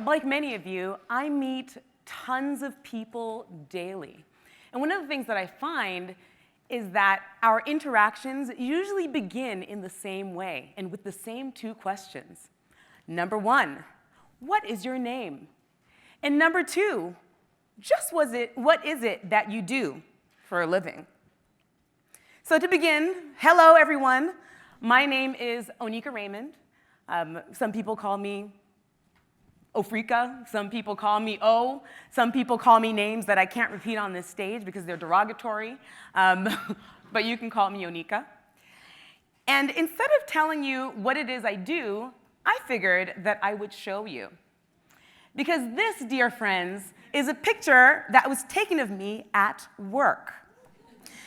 like many of you, I meet tons of people daily. And one of the things that I find is that our interactions usually begin in the same way and with the same two questions. Number one, what is your name? And number two, what is it that you do for a living? So to begin, hello everyone. My name is Oneika Raymond. Some people call me Ofrika, some people call me O, some people call me names that I can't repeat on this stage because they're derogatory, but you can call me Oneika. And instead of telling you what it is I do, I figured that I would show you. Because this, dear friends, is a picture that was taken of me at work.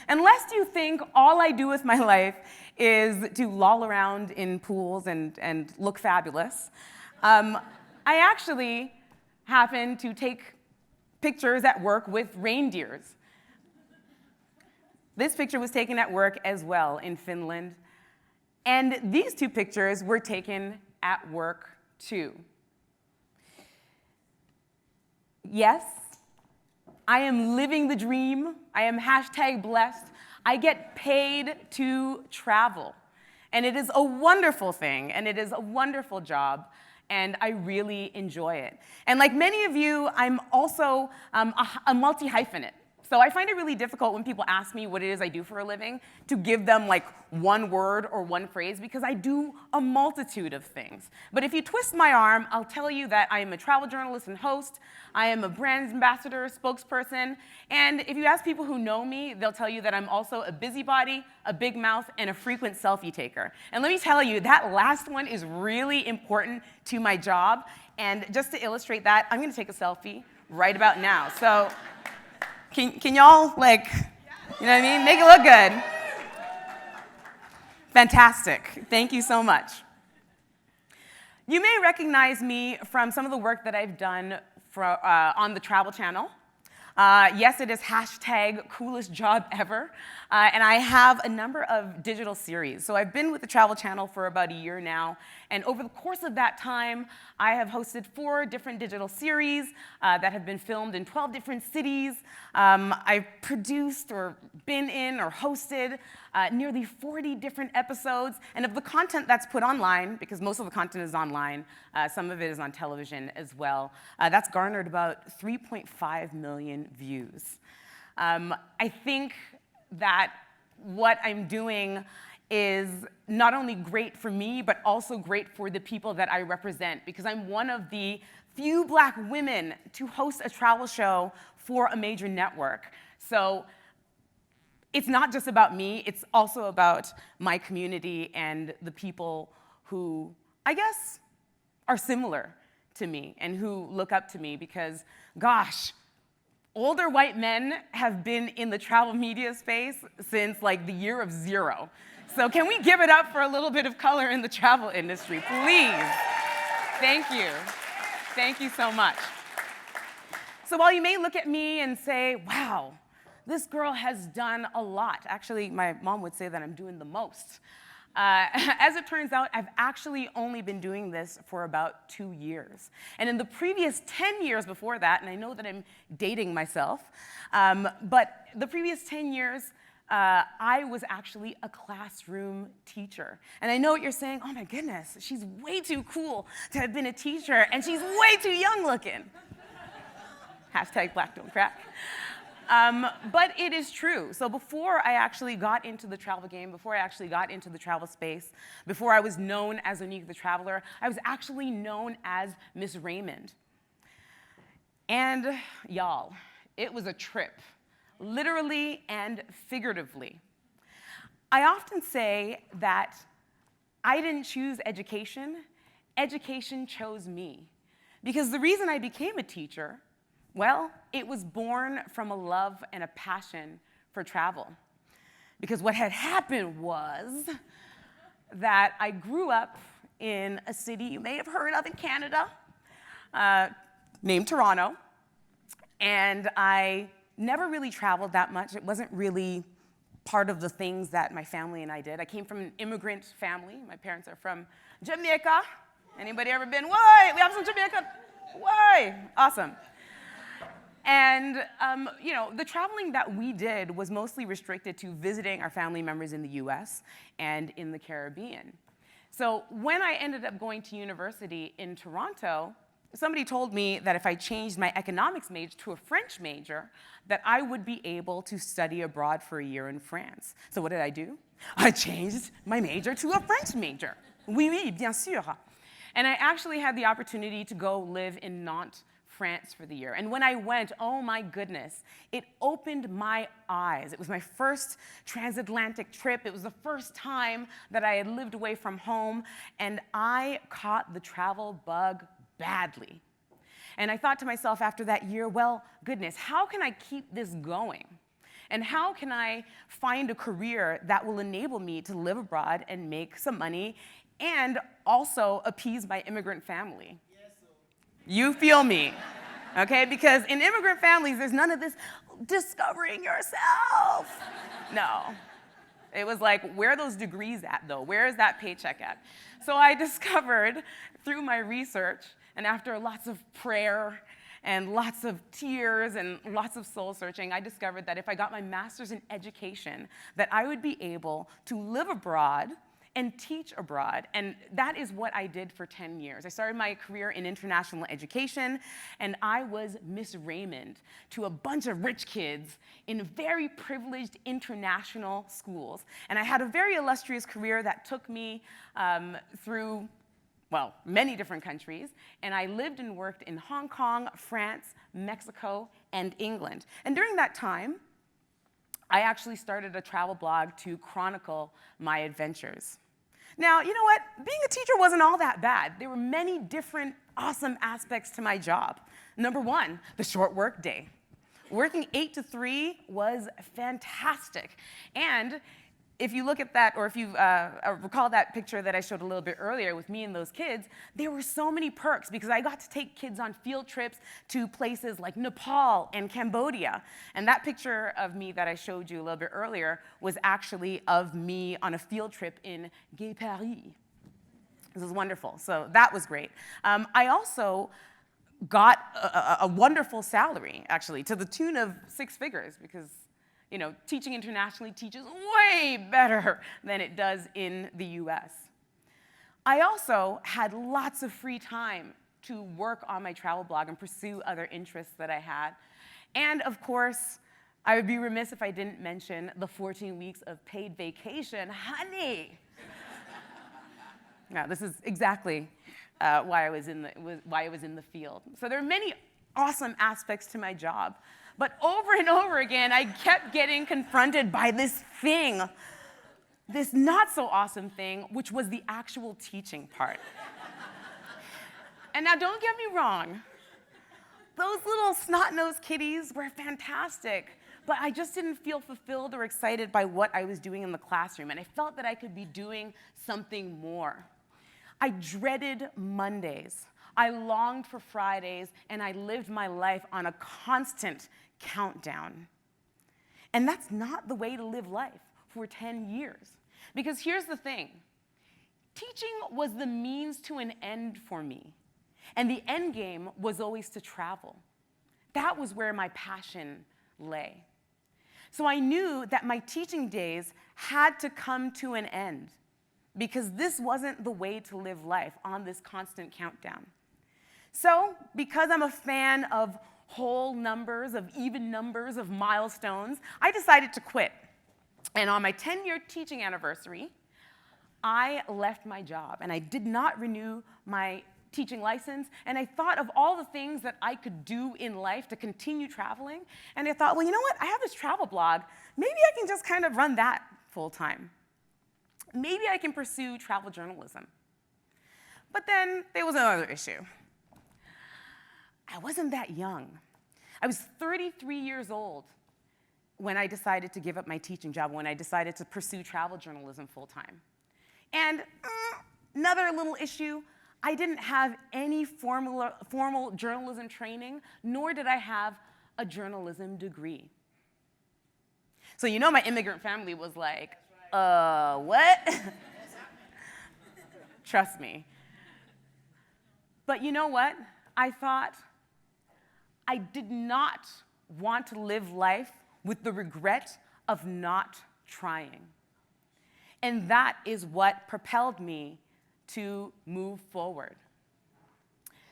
Unless you think all I do with my life is to loll around in pools and look fabulous, I actually happen to take pictures at work with reindeers. This picture was taken at work as well in Finland. And these two pictures were taken at work too. Yes, I am living the dream. I am #blessed. I get paid to travel. And it is a wonderful thing, and it is a wonderful job, and I really enjoy it. And like many of you, I'm also a multi-hyphenate. So I find it really difficult when people ask me what it is I do for a living to give them like one word or one phrase because I do a multitude of things. But if you twist my arm, I'll tell you that I am a travel journalist and host, I am a brand ambassador, spokesperson, and if you ask people who know me, they'll tell you that I'm also a busybody, a big mouth, and a frequent selfie taker. And let me tell you, that last one is really important to my job, and just to illustrate that, I'm gonna take a selfie right about now. So. Can y'all, like, you know what I mean? Make it look good. Fantastic. Thank you so much. You may recognize me from some of the work that I've done on the Travel Channel. Yes, it is #coolest job ever. And I have a number of digital series. So I've been with the Travel Channel for about a year now. And over the course of that time, I have hosted 4 different digital series that have been filmed in 12 different cities. I've produced or been in or hosted nearly 40 different episodes. And of the content that's put online, because most of the content is online, some of it is on television as well, that's garnered about 3.5 million views. I think that what I'm doing is not only great for me, but also great for the people that I represent, because I'm one of the few Black women to host a travel show for a major network. So it's not just about me, it's also about my community and the people who, I guess, are similar to me and who look up to me because, gosh, older white men have been in the travel media space since like the year of 0. So can we give it up for a little bit of color in the travel industry, please? Thank you. Thank you so much. So while you may look at me and say, wow, this girl has done a lot. Actually, my mom would say that I'm doing the most. As it turns out, I've actually only been doing this for about 2 years. And in the previous 10 years before that, and I know that I'm dating myself, but the previous 10 years, I was actually a classroom teacher. And I know what you're saying, oh my goodness, she's way too cool to have been a teacher, and she's way too young looking. #Black don't crack. But it is true. So before I actually got into the travel game, before I actually got into the travel space, before I was known as Oneika the Traveler, I was actually known as Miss Raymond. And y'all, it was a trip, literally and figuratively. I often say that I didn't choose education, education chose me. Because the reason I became a teacher, well, it was born from a love and a passion for travel. Because what had happened was that I grew up in a city you may have heard of in Canada, named Toronto, and I never really traveled that much. It wasn't really part of the things that my family and I did. I came from an immigrant family. My parents are from Jamaica. Anybody ever been, wait, we have some Jamaica? Why? Awesome. And, the traveling that we did was mostly restricted to visiting our family members in the US and in the Caribbean. So when I ended up going to university in Toronto, somebody told me that if I changed my economics major to a French major, that I would be able to study abroad for a year in France. So what did I do? I changed my major to a French major. Oui, bien sûr. And I actually had the opportunity to go live in Nantes, France for the year. And when I went, oh my goodness, it opened my eyes. It was my first transatlantic trip. It was the first time that I had lived away from home, and I caught the travel bug badly. And I thought to myself after that year, well, goodness, how can I keep this going? And how can I find a career that will enable me to live abroad and make some money and also appease my immigrant family? You feel me, okay? Because in immigrant families, there's none of this discovering yourself. No. It was like, where are those degrees at, though? Where is that paycheck at? So I discovered through my research, and after lots of prayer and lots of tears and lots of soul searching, I discovered that if I got my master's in education, that I would be able to live abroad and teach abroad. And that is what I did for 10 years. I started my career in international education, and I was Miss Raymond to a bunch of rich kids in very privileged international schools. And I had a very illustrious career that took me through, well, many different countries. And I lived and worked in Hong Kong, France, Mexico, and England. And during that time, I actually started a travel blog to chronicle my adventures. Now, you know what? Being a teacher wasn't all that bad. There were many different awesome aspects to my job. Number one, the short work day. Working 8 to 3 was fantastic. And if you look at that, or if you recall that picture that I showed a little bit earlier with me and those kids, there were so many perks because I got to take kids on field trips to places like Nepal and Cambodia. And that picture of me that I showed you a little bit earlier was actually of me on a field trip in Gay Paris. This was wonderful. So that was great. I also got a wonderful salary, actually, to the tune of 6 figures because teaching internationally teaches way better than it does in the US. I also had lots of free time to work on my travel blog and pursue other interests that I had. And of course, I would be remiss if I didn't mention the 14 weeks of paid vacation. Honey! Now, this is exactly why I was in the field. So there are many awesome aspects to my job. But over and over again, I kept getting confronted by this thing, this not so awesome thing, which was the actual teaching part. And now don't get me wrong, those little snot-nosed kitties were fantastic, but I just didn't feel fulfilled or excited by what I was doing in the classroom, and I felt that I could be doing something more. I dreaded Mondays. I longed for Fridays, and I lived my life on a constant countdown. And that's not the way to live life for 10 years. Because here's the thing. Teaching was the means to an end for me. And the end game was always to travel. That was where my passion lay. So I knew that my teaching days had to come to an end because this wasn't the way to live life on this constant countdown. So, because I'm a fan of whole numbers, of even numbers, of milestones, I decided to quit. And on my 10-year teaching anniversary, I left my job, and I did not renew my teaching license, and I thought of all the things that I could do in life to continue traveling, and I thought, well, you know what? I have this travel blog. Maybe I can just kind of run that full-time. Maybe I can pursue travel journalism. But then there was another issue. I wasn't that young. I was 33 years old when I decided to give up my teaching job, when I decided to pursue travel journalism full-time. And another little issue, I didn't have any formal journalism training, nor did I have a journalism degree. So my immigrant family was like, what? Trust me. But you know what? I thought, I did not want to live life with the regret of not trying. And that is what propelled me to move forward.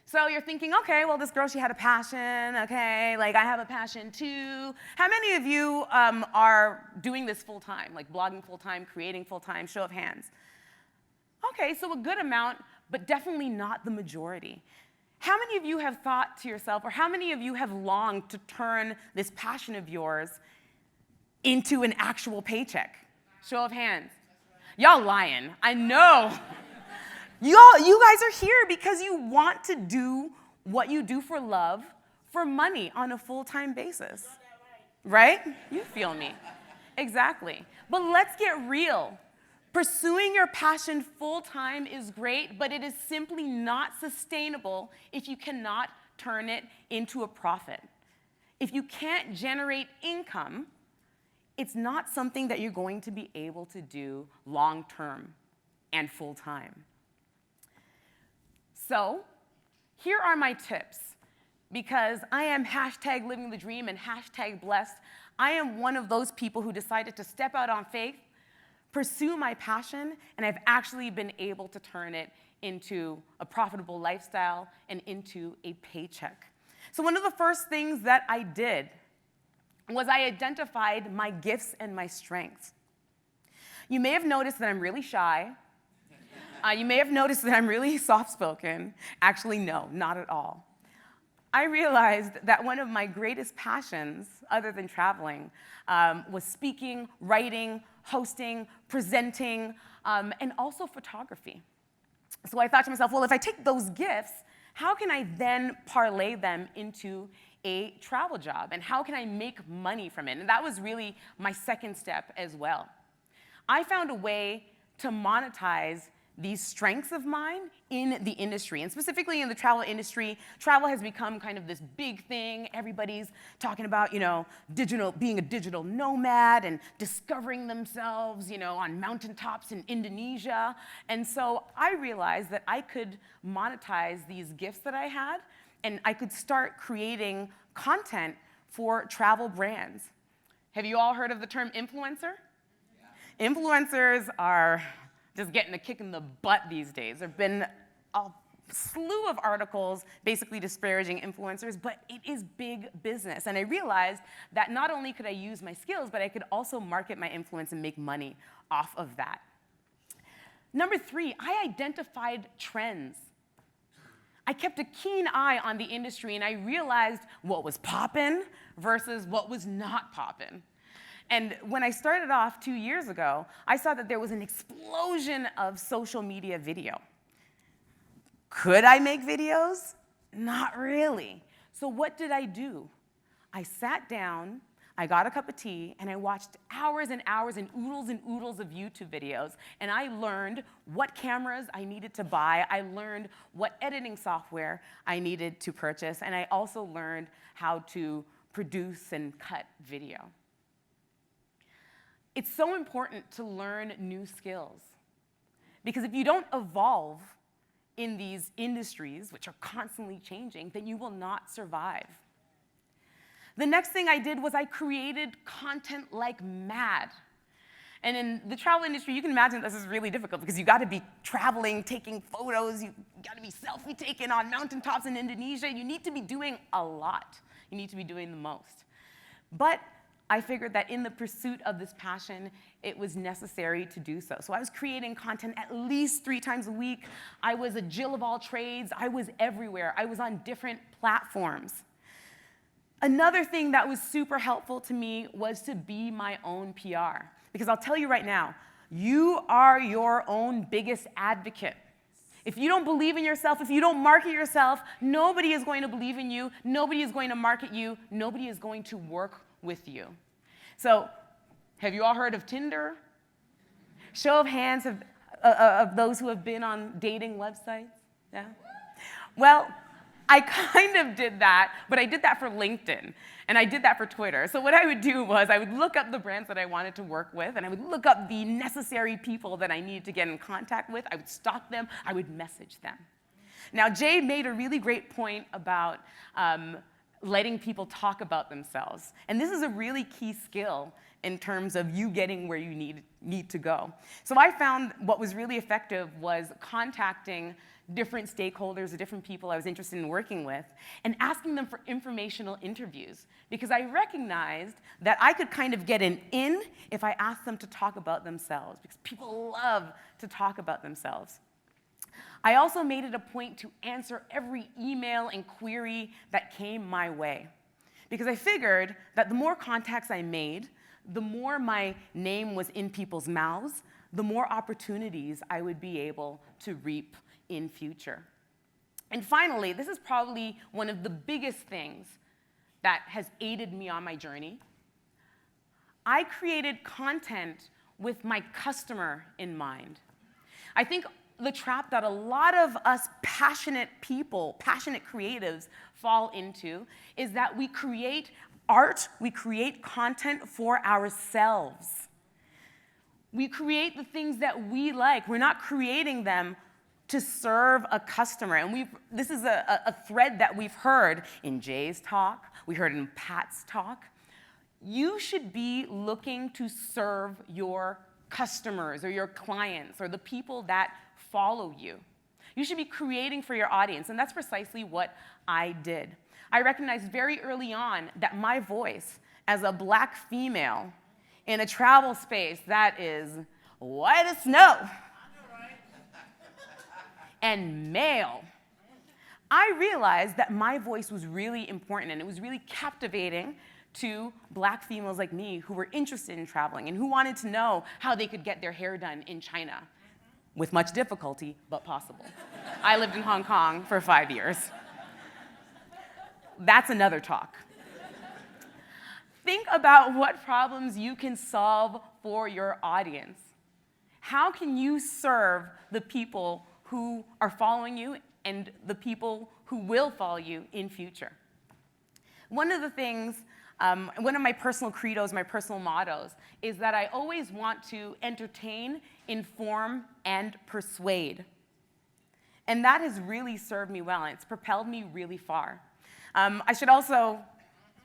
So you're thinking, okay, well, this girl, she had a passion, okay, like I have a passion too. How many of you are doing this full time, like blogging full time, creating full time? Show of hands. Okay, so a good amount, but definitely not the majority. How many of you have thought to yourself, or how many of you have longed to turn this passion of yours into an actual paycheck? Show of hands. Y'all lying, I know. You guys are here because you want to do what you do for love, for money on a full-time basis. Right? You feel me. Exactly. But let's get real. Pursuing your passion full-time is great, but it is simply not sustainable if you cannot turn it into a profit. If you can't generate income, it's not something that you're going to be able to do long-term and full-time. So here are my tips, because I am hashtag living the dream and hashtag blessed. I am one of those people who decided to step out on faith, pursue my passion, and I've actually been able to turn it into a profitable lifestyle and into a paycheck. So one of the first things that I did was I identified my gifts and my strengths. You may have noticed that I'm really shy. You may have noticed that I'm really soft-spoken. Actually, no, not at all. I realized that one of my greatest passions, other than traveling, was speaking, writing, hosting, presenting, and also photography. So I thought to myself, well, if I take those gifts, how can I then parlay them into a travel job? And how can I make money from it? And that was really my second step as well. I found a way to monetize these strengths of mine in the industry, and specifically in the travel industry. Travel has become kind of this big thing. Everybody's talking about, being a digital nomad and discovering themselves, on mountaintops in Indonesia. And so I realized that I could monetize these gifts that I had, and I could start creating content for travel brands. Have you all heard of the term influencer? Yeah. Influencers are just getting a kick in the butt these days. There have been a slew of articles basically disparaging influencers, but it is big business. And I realized that not only could I use my skills, but I could also market my influence and make money off of that. Number 3, I identified trends. I kept a keen eye on the industry, and I realized what was poppin' versus what was not poppin'. And when I started off 2 years ago, I saw that there was an explosion of social media video. Could I make videos? Not really. So what did I do? I sat down, I got a cup of tea, and I watched hours and hours and oodles of YouTube videos, and I learned what cameras I needed to buy. I learned what editing software I needed to purchase, and I also learned how to produce and cut video. It's so important to learn new skills, because if you don't evolve in these industries, which are constantly changing, then you will not survive. The next thing I did was I created content like mad. And in the travel industry, you can imagine this is really difficult, because you got to be traveling, taking photos, you got to be selfie taken on mountaintops in Indonesia. You need to be doing a lot. You need to be doing the most. But I figured that in the pursuit of this passion, it was necessary to do so. So I was creating content at least 3 times a week. I was a Jill of all trades. I was everywhere. I was on different platforms. Another thing that was super helpful to me was to be my own PR. Because I'll tell you right now, you are your own biggest advocate. If you don't believe in yourself, if you don't market yourself, nobody is going to believe in you, nobody is going to market you, nobody is going to work with you. So, have you all heard of Tinder? Show of hands of those who have been on dating websites? Yeah? Well, I kind of did that, but I did that for LinkedIn, and I did that for Twitter. So what I would do was I would look up the brands that I wanted to work with, and I would look up the necessary people that I needed to get in contact with. I would stalk them. I would message them. Now, Jay made a really great point about letting people talk about themselves. And this is a really key skill in terms of you getting where you need to go. So I found what was really effective was contacting different stakeholders, the different people I was interested in working with, and asking them for informational interviews, because I recognized that I could kind of get an in if I asked them to talk about themselves, because people love to talk about themselves. I also made it a point to answer every email and query that came my way, because I figured that the more contacts I made, the more my name was in people's mouths, the more opportunities I would be able to reap in future. And finally, this is probably one of the biggest things that has aided me on my journey. I created content with my customer in mind. I think the trap that a lot of us passionate people, passionate creatives fall into is that we create art, we create content for ourselves. We create the things that we like. We're not creating them to serve a customer. And this is a thread that we've heard in Jay's talk, we heard in Pat's talk. You should be looking to serve your customers or your clients or the people that follow you. You should be creating for your audience, and that's precisely what I did. I recognized very early on that my voice as a Black female in a travel space that is white as snow and male, I realized that my voice was really important and it was really captivating to Black females like me who were interested in traveling and who wanted to know how they could get their hair done in China with much difficulty, but possible. I lived in Hong Kong for 5 years. That's another talk. Think about what problems you can solve for your audience. How can you serve the people who are following you and the people who will follow you in future? One of the things, one of my personal credos, my personal mottos, is that I always want to entertain, inform, and persuade. And that has really served me well, and it's propelled me really far. I should also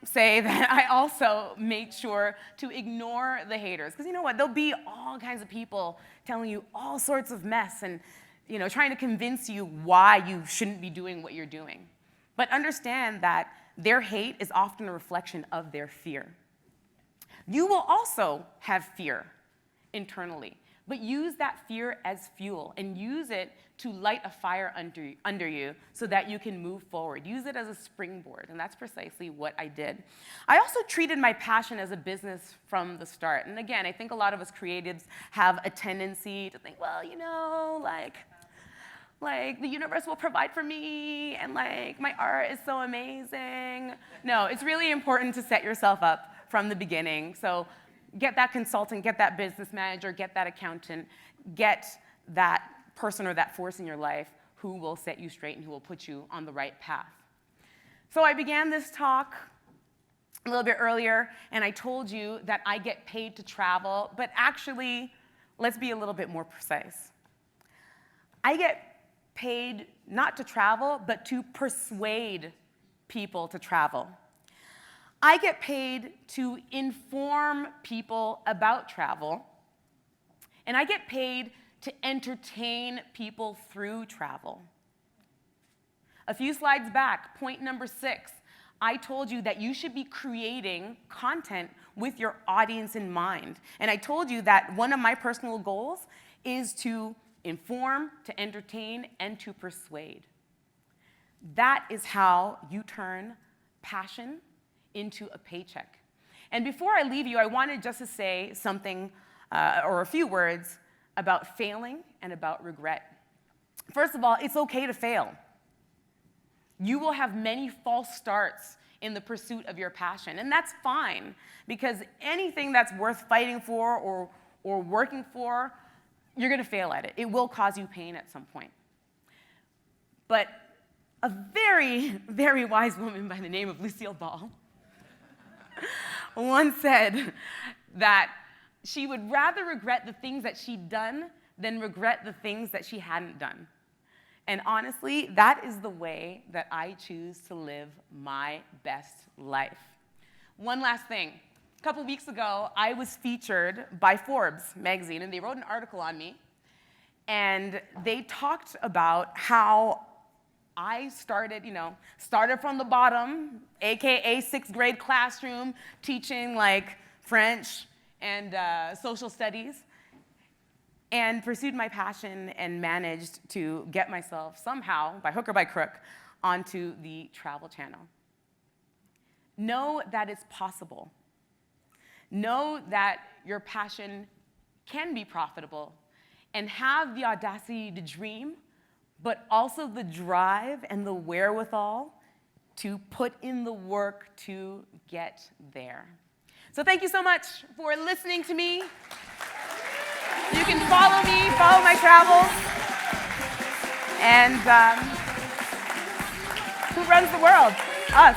say that I also make sure to ignore the haters, because you know what? There'll be all kinds of people telling you all sorts of mess and trying to convince you why you shouldn't be doing what you're doing. But understand that their hate is often a reflection of their fear. You will also have fear internally, but use that fear as fuel and use it to light a fire under you so that you can move forward. Use it as a springboard, and that's precisely what I did. I also treated my passion as a business from the start. And again, I think a lot of us creatives have a tendency to think, well, like the universe will provide for me, and like my art is so amazing. No, it's really important to set yourself up from the beginning. So get that consultant, get that business manager, get that accountant, get that person or that force in your life who will set you straight and who will put you on the right path. So I began this talk a little bit earlier, and I told you that I get paid to travel, but actually, let's be a little bit more precise. I get paid not to travel, but to persuade people to travel. I get paid to inform people about travel, and I get paid to entertain people through travel. A few slides back, point number 6, I told you that you should be creating content with your audience in mind. And I told you that one of my personal goals is to inform, to entertain, and to persuade. That is how you turn passion into a paycheck. And before I leave you, I wanted just to say something or a few words about failing and about regret. First of all, it's okay to fail. You will have many false starts in the pursuit of your passion, and that's fine, because anything that's worth fighting for or working for, you're going to fail at it. It will cause you pain at some point. But a very, very wise woman by the name of Lucille Ball once said that she would rather regret the things that she'd done than regret the things that she hadn't done. And honestly, that is the way that I choose to live my best life. One last thing. A couple weeks ago, I was featured by Forbes magazine, and they wrote an article on me. And they talked about how I started from the bottom, AKA sixth grade classroom, teaching like French and social studies, and pursued my passion and managed to get myself somehow, by hook or by crook, onto the Travel Channel. Know that it's possible. Know that your passion can be profitable, and have the audacity to dream, but also the drive and the wherewithal to put in the work to get there. So thank you so much for listening to me. You can follow me, follow my travels, and who runs the world? Us.